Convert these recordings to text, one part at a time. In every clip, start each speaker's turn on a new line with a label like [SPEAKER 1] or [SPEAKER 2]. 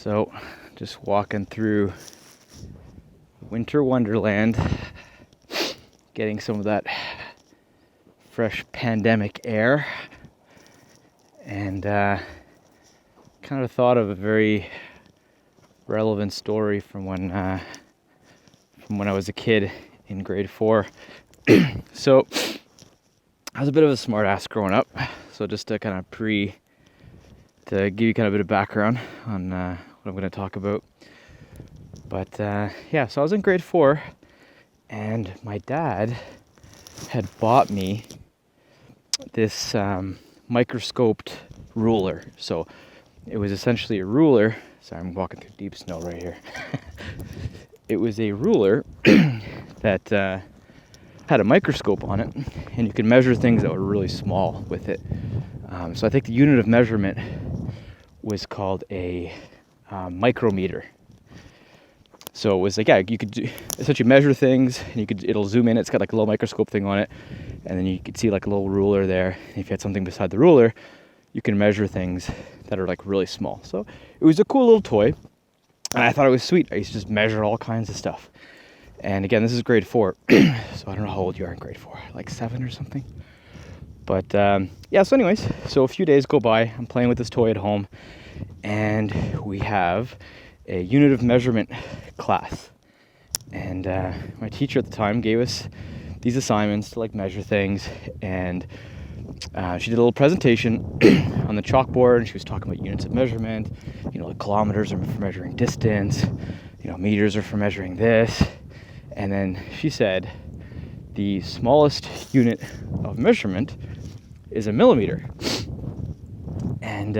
[SPEAKER 1] So, just walking through winter wonderland, getting some of that fresh pandemic air, and kind of thought of a very relevant story from when I was a kid in grade 4. So, I was a bit of a smart ass growing up. So just to kind of to give you kind of a bit of background on what I'm going to talk about. But so I was in grade 4, and my dad had bought me this microscoped ruler. So it was essentially a ruler. Sorry, I'm walking through deep snow right here. It was a ruler that had a microscope on it, and you could measure things that were really small with it. So I think the unit of measurement was called a micrometer. So it was like, you could essentially measure things, and it'll zoom in. It's got like a little microscope thing on it, and then you could see like a little ruler there. And if you had something beside the ruler, you can measure things that are like really small. So it was a cool little toy, and I thought it was sweet. I used to just measure all kinds of stuff. And again, this is grade 4, so I don't know how old you are in grade 4, like 7 or something. But so anyways, so a few days go by, I'm playing with this toy at home, and we have a unit of measurement class. And my teacher at the time gave us these assignments to like measure things, and she did a little presentation on the chalkboard, and she was talking about units of measurement. Like kilometers are for measuring distance, meters are for measuring this. And then she said the smallest unit of measurement is a millimeter. And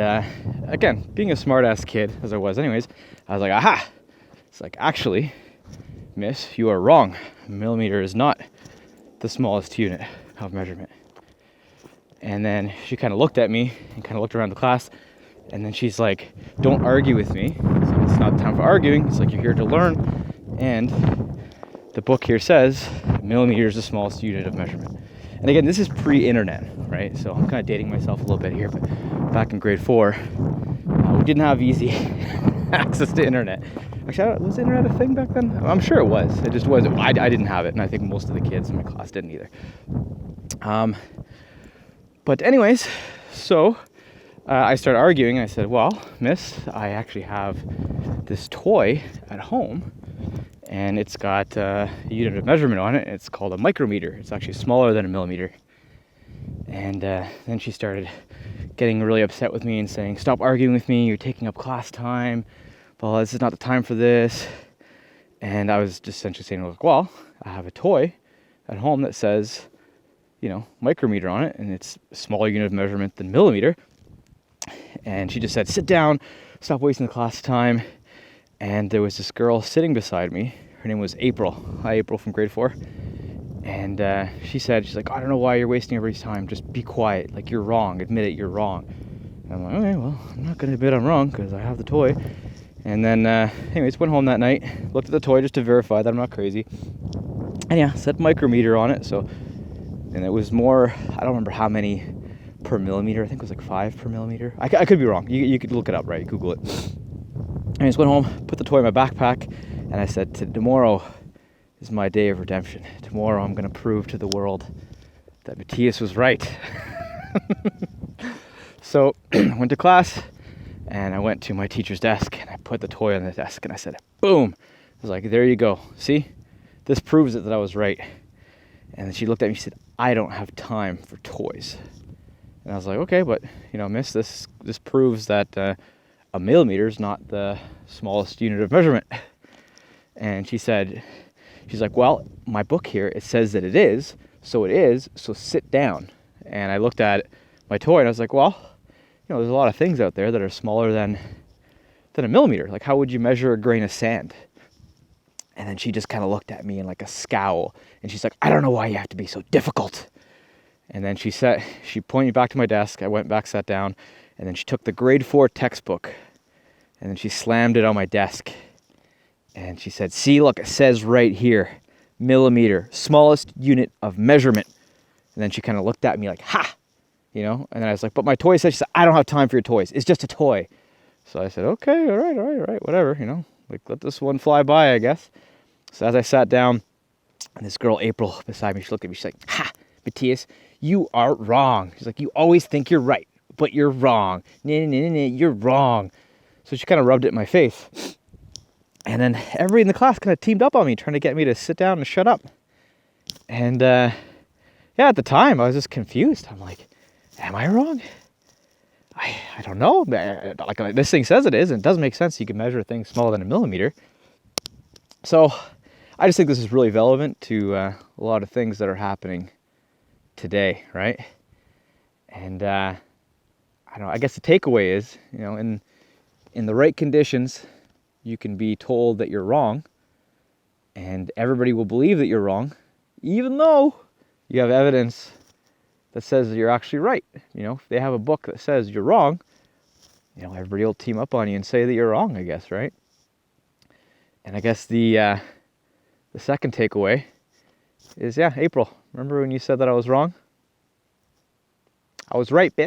[SPEAKER 1] again, being a smart-ass kid, as I was anyways, I was like, aha! It's like, actually, miss, you are wrong. A millimeter is not the smallest unit of measurement. And then she kind of looked at me and kind of looked around the class, and then she's like, don't argue with me. So it's not time for arguing. It's like, you're here to learn, and the book here says millimeter is the smallest unit of measurement. And again, this is pre-internet, right? So I'm kind of dating myself a little bit here, but back in grade 4, we didn't have easy access to internet. Actually, was internet a thing back then? I'm sure it was. It just wasn't. I didn't have it, and I think most of the kids in my class didn't either. But anyways, so I started arguing, and I said, well, miss, I actually have this toy at home, and it's got a unit of measurement on it. It's called a micrometer. It's actually smaller than a millimeter. And then she started getting really upset with me and saying, stop arguing with me, you're taking up class time. Well, this is not the time for this. And I was just essentially saying, well, I have a toy at home that says, micrometer on it, and it's a smaller unit of measurement than millimeter. And she just said, sit down, stop wasting the class time. And there was this girl sitting beside me. Her name was April. Hi, April from grade 4. And she's like, I don't know why you're wasting everybody's time. Just be quiet. Like, you're wrong. Admit it, you're wrong. And I'm like, okay, well, I'm not going to admit I'm wrong because I have the toy. And then, anyways, went home that night, looked at the toy just to verify that I'm not crazy. And set micrometer on it. And it was more, I don't remember how many per millimeter. I think it was like 5 per millimeter. I could be wrong. You could look it up, right? Google it. I just went home, put the toy in my backpack, and I said, tomorrow is my day of redemption. Tomorrow I'm going to prove to the world that Matthias was right. So I went to class, and I went to my teacher's desk, and I put the toy on the desk, and I said, boom. I was like, there you go. See? This proves it that I was right. And then she looked at me and said, I don't have time for toys. And I was like, okay, but, miss, this proves that a millimeter is not the smallest unit of measurement. And she's like, well, my book here, it says that it is, so sit down. And I looked at my toy, and I was like, well, there's a lot of things out there that are smaller than a millimeter. Like, how would you measure a grain of sand? And then she just kind of looked at me in like a scowl, and she's like, I don't know why you have to be so difficult. And then she pointed me back to my desk. I went back, sat down, and then she took the grade 4 textbook, and then she slammed it on my desk. And she said, see, look, it says right here, millimeter, smallest unit of measurement. And then she kind of looked at me like, ha, And then I was like, but my toy says, she said, I don't have time for your toys. It's just a toy. So I said, okay, all right, whatever, like let this one fly by, I guess. So as I sat down, and this girl, April, beside me, she looked at me, she's like, ha, Matthias, you are wrong. She's like, you always think you're right, but you're wrong. Nah, you're wrong. So she kind of rubbed it in my face. And then everybody in the class kind of teamed up on me, trying to get me to sit down and shut up. And yeah, at the time, I was just confused. I'm like, am I wrong? I don't know. Like this thing says it is, and it does make sense. You can measure things smaller than a millimeter. So I just think this is really relevant to a lot of things that are happening today, right? And I don't know. I guess the takeaway is, in the right conditions, you can be told that you're wrong, and everybody will believe that you're wrong, even though you have evidence that says that you're actually right. If they have a book that says you're wrong, everybody will team up on you and say that you're wrong, I guess, right? And I guess the second takeaway is, April, remember when you said that I was wrong? I was right, bitch.